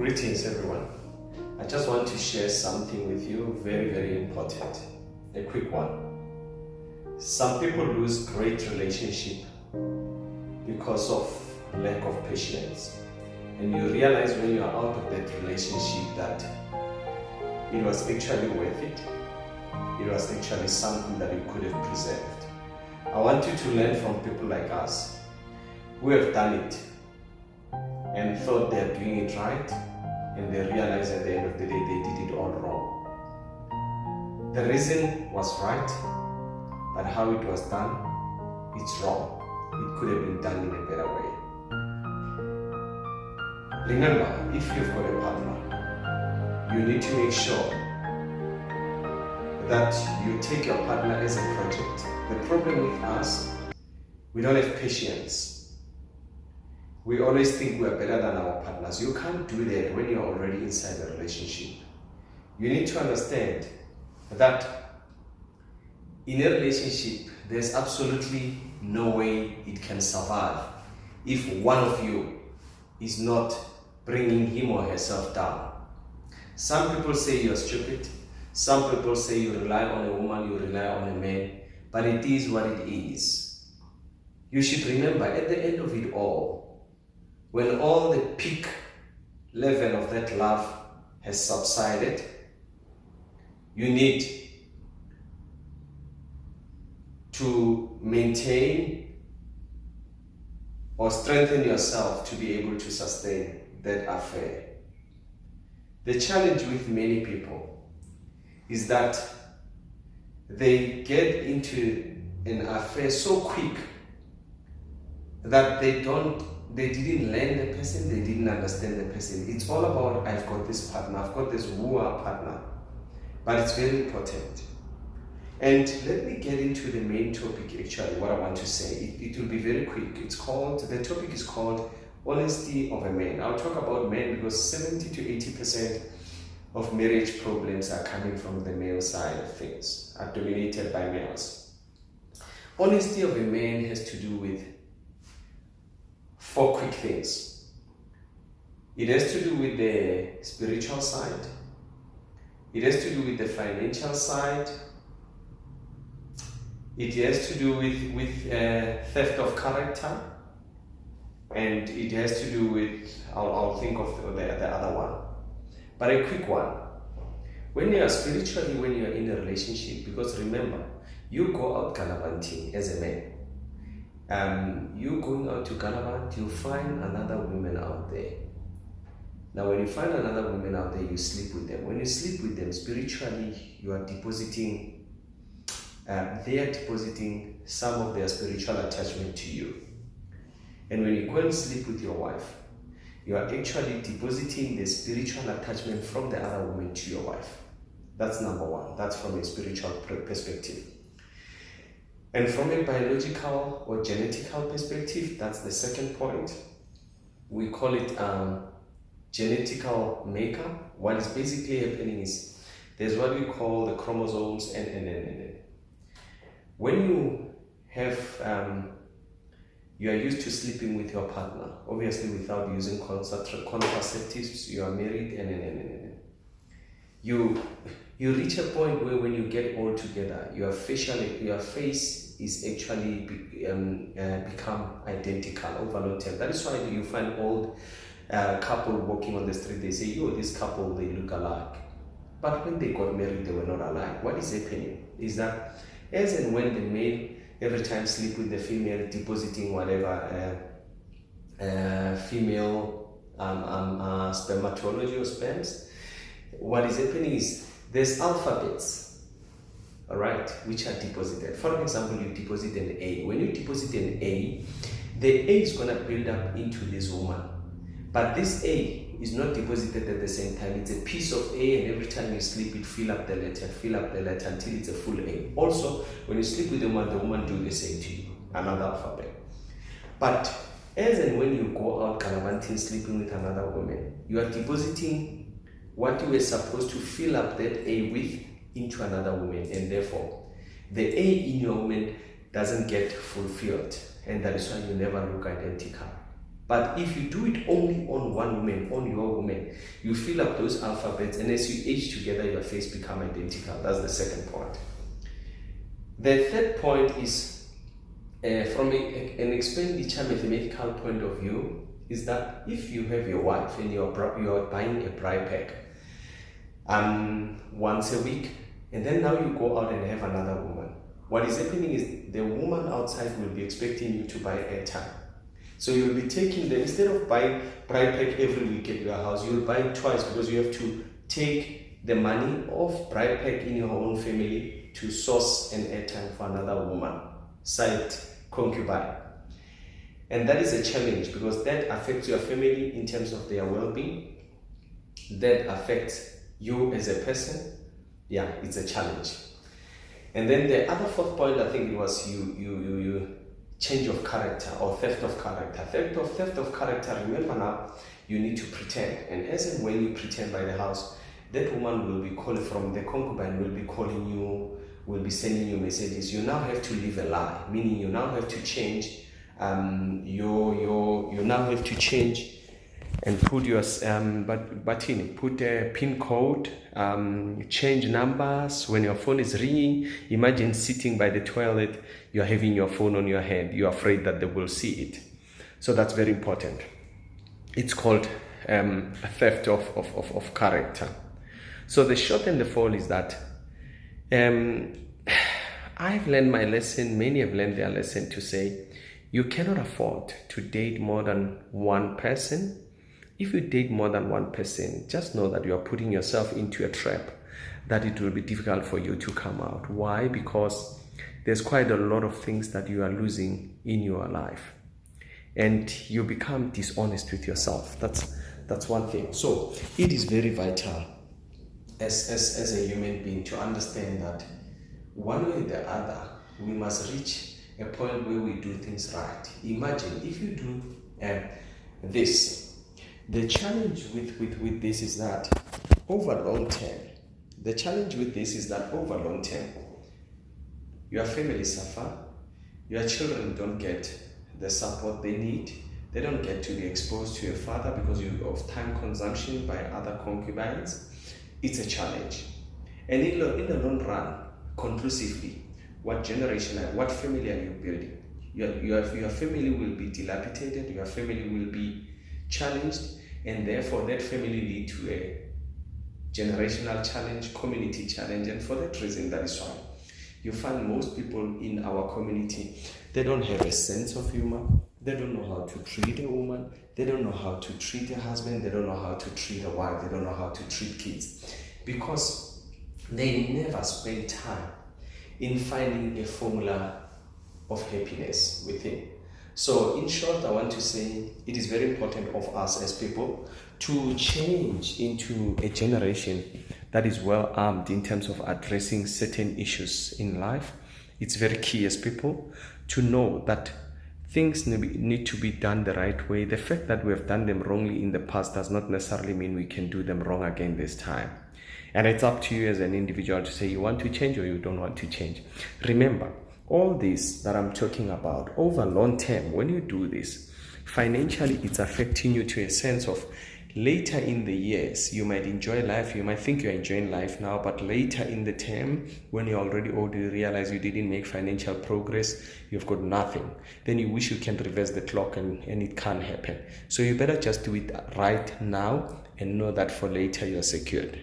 Greetings everyone. I just want to share something with you, very, very important. A quick one. Some people lose great relationship because of lack of patience. And you realize when you are out of that relationship that it was actually worth it. It was actually something that you could have preserved. I want you to learn from people like us who have done it and thought they are doing it right, and they realize at the end of the day they did it all wrong. The reason was right, but how it was done, it's wrong. It could have been done in a better way. Remember, if you've got a partner, you need to make sure that you take your partner as a project. The problem with us, we don't have patience. We always think we are better than our partners. You can't do that when you're already inside a relationship. You need to understand that in a relationship, there's absolutely no way it can survive if one of you is not bringing him or herself down. Some people say you're stupid. Some people say you rely on a woman, you rely on a man, but it is what it is. You should remember at the end of it all, when all the peak level of that love has subsided, you need to maintain or strengthen yourself to be able to sustain that affair. The challenge with many people is that they get into an affair so quick that they didn't learn the person, they didn't understand the person. It's all about, I've got this partner, I've got this woo-ah partner. But it's very important. And let me get into the main topic actually, what I want to say. It will be very quick. The topic is called honesty of a man. I'll talk about men because 70 to 80% of marriage problems are coming from the male side of things, are dominated by males. Honesty of a man has to do with 4 quick things. It has to do with the spiritual side. It has to do with the financial side. It has to do with theft of character. And it has to do with, I'll think of the other one. But a quick one. When you are spiritually, when you are in a relationship, because remember, you go out gallivanting as a man. You going out to Galabant, you find another woman out there. Now when you find another woman out there, you sleep with them. When you sleep with them, spiritually, you are depositing, they are depositing some of their spiritual attachment to you. And when you go and sleep with your wife, you are actually depositing the spiritual attachment from the other woman to your wife. That's number one. That's from a spiritual perspective. And from a biological or genetical perspective, that's the second point. We call it genetical makeup. What is basically happening is there's what we call the chromosomes and. When you have, you are used to sleeping with your partner, obviously without using contraceptives, you are married and. You reach a point where when you get all together, your face is actually become identical over long term. That is why you find old couple walking on the street, they say, yo, this couple, they look alike. But when they got married, they were not alike. What is happening is that as and when the male every time sleep with the female, depositing whatever female spermatology or sperms, what is happening is there's alphabets, all right, which are deposited. For example, you deposit an A. When you deposit an A, the A is going to build up into this woman. But this A is not deposited at the same time. It's a piece of A, and every time you sleep, it fill up the letter until it's a full A. Also, when you sleep with the woman do the same to you, another alphabet. But as and when you go out gallivanting, sleeping with another woman, you are depositing what you were supposed to fill up that A with into another woman, and therefore the A in your woman doesn't get fulfilled, and that is why you never look identical. But if you do it only on one woman, on your woman, you fill up those alphabets, and as you age together, your face become identical. That's the second point. The third point is, from an expenditure mathematical point of view, is that if you have your wife and you are buying a bride pack once a week, and then now you go out and have another woman, what is happening is the woman outside will be expecting you to buy airtime. So you'll be taking them, instead of buying bride pack every week at your house, you'll buy it twice, because you have to take the money of bride pack in your own family to source an airtime for another woman, side concubine. And that is a challenge, because that affects your family in terms of their well-being. That affects you as a person. Yeah, it's a challenge. And then the other fourth point, I think it was you change of character, or theft of character. Theft of character, remember now, you need to pretend. And as and when you pretend by the house, that woman will be calling from the concubine, will be calling you, will be sending you messages. You now have to live a lie, meaning you now have to change. You now have to change and put your put a pin code, change numbers when your phone is ringing. Imagine sitting by the toilet, you're having your phone on your hand, you're afraid that they will see it. So that's very important. It's called a theft of character. So the short and the fall is that I've learned my lesson, many have learned their lesson, to say you cannot afford to date more than one person. If you date more than one person, just know that you are putting yourself into a trap that it will be difficult for you to come out. Why? Because there's quite a lot of things that you are losing in your life, and you become dishonest with yourself. That's one thing. So it is very vital as a human being to understand that one way or the other, we must reach a point where we do things right. Imagine if you do this. The challenge with this is that over long term, your family suffer, your children don't get the support they need, they don't get to be exposed to your father because of time consumption by other concubines. It's a challenge. And in the long run, conclusively, what family are you building? Your family will be dilapidated, your family will be challenged, and therefore that family lead to a generational challenge, community challenge. And for that reason, that is why you find most people in our community, they don't have a sense of humor, they don't know how to treat a woman, they don't know how to treat a husband, they don't know how to treat a wife, they don't know how to treat kids, because they never spend time in finding a formula of happiness within. So in short, I want to say it is very important of us as people to change into a generation that is well armed in terms of addressing certain issues in life. It's very key as people to know that things need to be done the right way. The fact that we have done them wrongly in the past does not necessarily mean we can do them wrong again this time. And it's up to you as an individual to say you want to change or you don't want to change. Remember, all this that I'm talking about, over long term, when you do this, financially it's affecting you to a sense of later in the years, you might enjoy life, you might think you're enjoying life now, but later in the term, when you're already old, you realize you didn't make financial progress, you've got nothing. Then you wish you can reverse the clock and it can't happen. So you better just do it right now and know that for later you're secured.